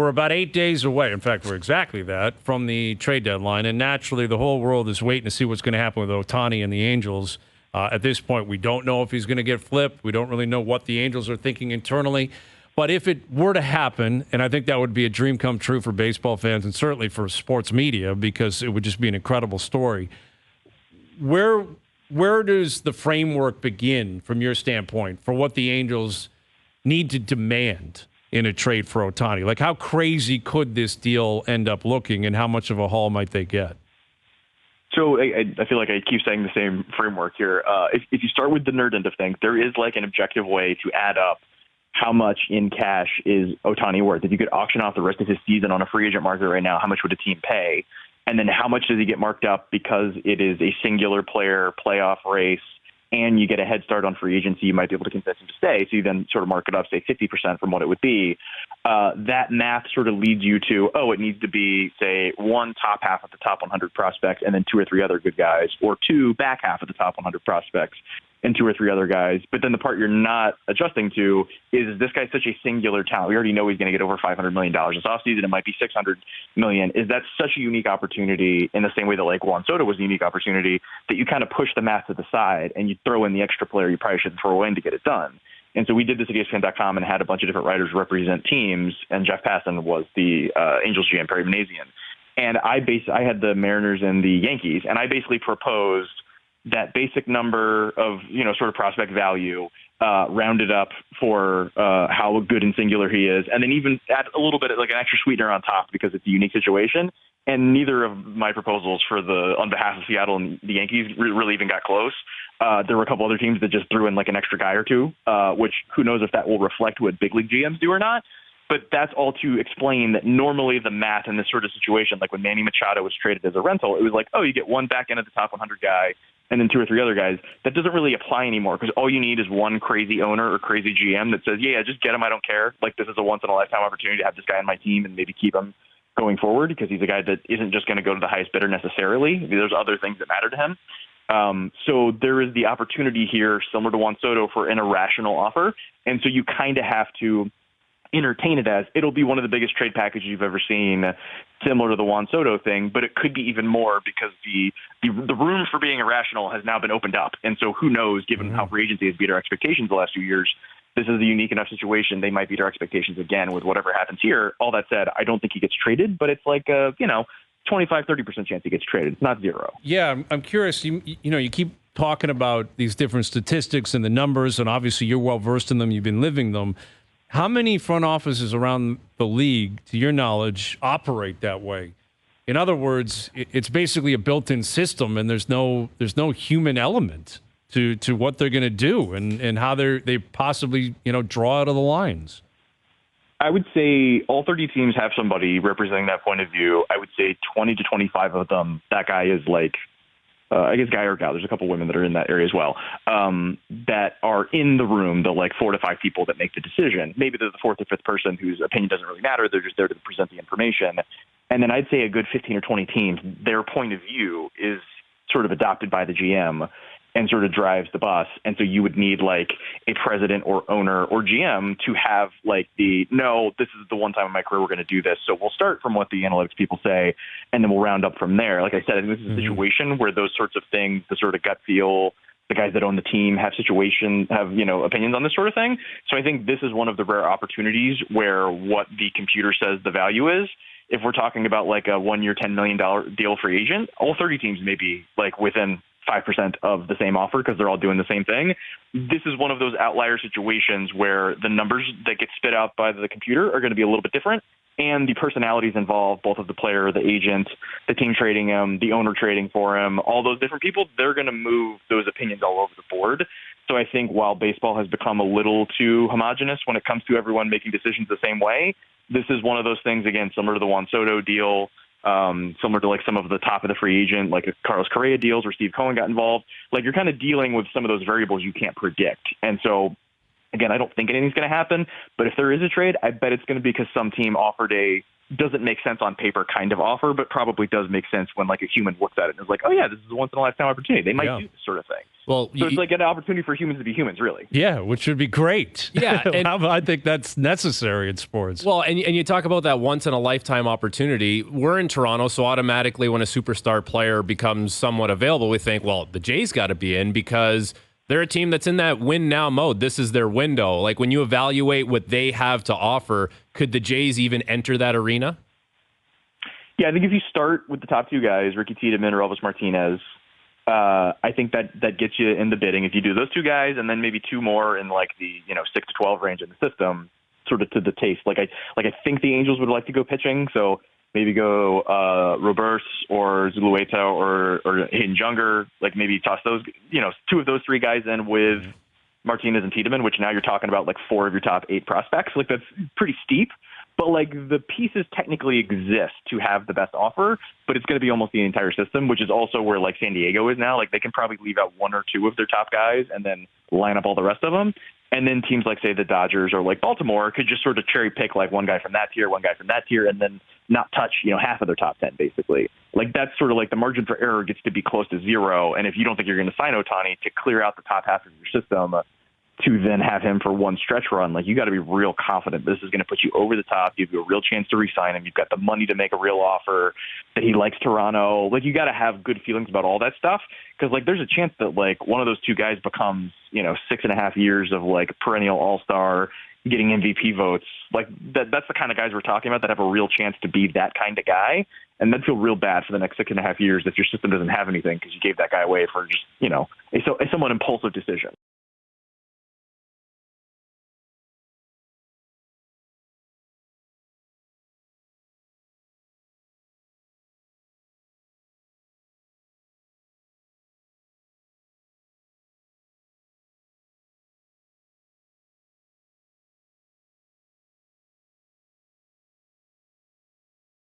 we're about 8 days away. In fact, we're exactly that from the trade deadline. And naturally, the whole world is waiting to see what's going to happen with Ohtani and the Angels. At this point, we don't know if he's going to get flipped. We don't really know what the Angels are thinking internally. But if it were to happen, and I think that would be a dream come true for baseball fans and certainly for sports media because it would just be an incredible story. Where does the framework begin from your standpoint for what the Angels need to demand in a trade for Ohtani? Like, how crazy could this deal end up looking, and how much of a haul might they get? So I feel like I keep saying the same framework here. If you start with the nerd end of things, there is like an objective way to add up how much in cash is Ohtani worth. If you could auction off the rest of his season on a free agent market right now, how much would a team pay? And then how much does he get marked up because it is a singular player playoff race and you get a head start on free agency, you might be able to convince him to stay. So you then sort of mark it up, say 50% from what it would be. That math sort of leads you to, it needs to be, say, one top half of the top 100 prospects and then two or three other good guys, or two back half of the top 100 prospects and two or three other guys. But then the part you're not adjusting to is this guy's such a singular talent. We already know he's going to get over $500 million this offseason. It might be $600 million. Is that such a unique opportunity in the same way that like Juan Soto was a unique opportunity that you kind of push the math to the side and you throw in the extra player you probably shouldn't throw in to get it done? And so we did this at ESPN.com and had a bunch of different writers represent teams, and Jeff Passan was the Angels GM, Perry Manassian. And I had the Mariners and the Yankees, and I basically proposed that basic number of, sort of prospect value rounded up for how good and singular he is, and then even add a little bit of like an extra sweetener on top because it's a unique situation. And neither of my proposals on behalf of Seattle and the Yankees really even got close. There were a couple other teams that just threw in like an extra guy or two, which who knows if that will reflect what big league GMs do or not. But that's all to explain that normally the math in this sort of situation, like when Manny Machado was traded as a rental, it was like, you get one back end of the top 100 guy and then two or three other guys. That doesn't really apply anymore because all you need is one crazy owner or crazy GM that says, just get him. I don't care. Like, this is a once in a lifetime opportunity to have this guy on my team and maybe keep him going forward because he's a guy that isn't just going to go to the highest bidder necessarily. There's other things that matter to him. So there is the opportunity here, similar to Juan Soto, for an irrational offer. And so you kind of have to entertain it as it'll be one of the biggest trade packages you've ever seen, similar to the Juan Soto thing, but it could be even more because the room for being irrational has now been opened up. And so who knows, given how free agency has beat our expectations the last few years, this is a unique enough situation. They might beat our expectations again with whatever happens here. All that said, I don't think he gets traded, but it's like a, 25-30% chance he gets traded. It's not zero. Yeah, I'm curious. You keep talking about these different statistics and the numbers, and obviously you're well-versed in them. You've been living them. How many front offices around the league, to your knowledge, operate that way? In other words, it's basically a built-in system, and there's no human element to what they're going to do and how they possibly draw out of the lines. I would say all 30 teams have somebody representing that point of view. I would say 20 to 25 of them, that guy is like, I guess guy or gal, there's a couple women that are in that area as well, that are in the room, the like 4 to 5 people that make the decision. Maybe they're the fourth or fifth person whose opinion doesn't really matter. They're just there to present the information. And then I'd say a good 15 or 20 teams, their point of view is sort of adopted by the GM and sort of drives the bus. And so you would need like a president or owner or GM to have like no, this is the one time in my career we're going to do this. So we'll start from what the analytics people say, and then we'll round up from there. Like I said, I think this is a situation where those sorts of things, the sort of gut feel, the guys that own the team have opinions on this sort of thing. So I think this is one of the rare opportunities where what the computer says the value is. If we're talking about like a 1-year, $10 million deal free agent, all 30 teams may be like within 5% of the same offer because they're all doing the same thing. This is one of those outlier situations where the numbers that get spit out by the computer are going to be a little bit different, and the personalities involved, both of the player, the agent, the team trading him, the owner trading for him, all those different people, they're going to move those opinions all over the board. So I think while baseball has become a little too homogenous when it comes to everyone making decisions the same way, this is one of those things, again, similar to the Juan Soto deal, similar to like some of the top of the free agent, like Carlos Correa deals where Steve Cohen got involved. Like you're kind of dealing with some of those variables you can't predict. And so, again, I don't think anything's going to happen, but if there is a trade, I bet it's going to be because some team offered a doesn't make sense on paper kind of offer, but probably does make sense when like a human looks at it and is like, oh yeah, this is a once in a lifetime opportunity. They might do this sort of thing. Well, so it's like an opportunity for humans to be humans, really. Yeah, which would be great. Yeah, and I think that's necessary in sports. Well, and you talk about that once in a lifetime opportunity. We're in Toronto, so automatically when a superstar player becomes somewhat available, we think, well, the Jays got to be in because they're a team that's in that win now mode. This is their window. Like when you evaluate what they have to offer, could the Jays even enter that arena? Yeah, I think if you start with the top two guys, Ricky Tiedemann or Elvis Martinez, I think that gets you in the bidding. If you do those two guys and then maybe two more in like the 6 to 12 range in the system, sort of to the taste. Like I think the Angels would like to go pitching, so maybe go Roberts or Zulueta or Hayden Junger. Like maybe toss those two of those three guys in with Martinez and Tiedemann, which now you're talking about like 4 of your top 8 prospects. Like that's pretty steep. But like the pieces technically exist to have the best offer, but it's going to be almost the entire system, which is also where like San Diego is now. Like they can probably leave out 1 or 2 of their top guys and then line up all the rest of them. And then teams like say the Dodgers or like Baltimore could just sort of cherry pick like one guy from that tier, one guy from that tier, and then not touch, half of their top 10 basically. Like that's sort of like the margin for error gets to be close to 0. And if you don't think you're going to sign Ohtani to clear out the top half of your system, to then have him for one stretch run, like you got to be real confident this is going to put you over the top, give you a real chance to re-sign him. You've got the money to make a real offer, that he likes Toronto. Like you got to have good feelings about all that stuff, because like there's a chance that like one of those two guys becomes 6.5 years of like perennial all-star, getting MVP votes. Like that's the kind of guys we're talking about that have a real chance to be that kind of guy, and then feel real bad for the next 6.5 years if your system doesn't have anything because you gave that guy away for just a somewhat impulsive decision.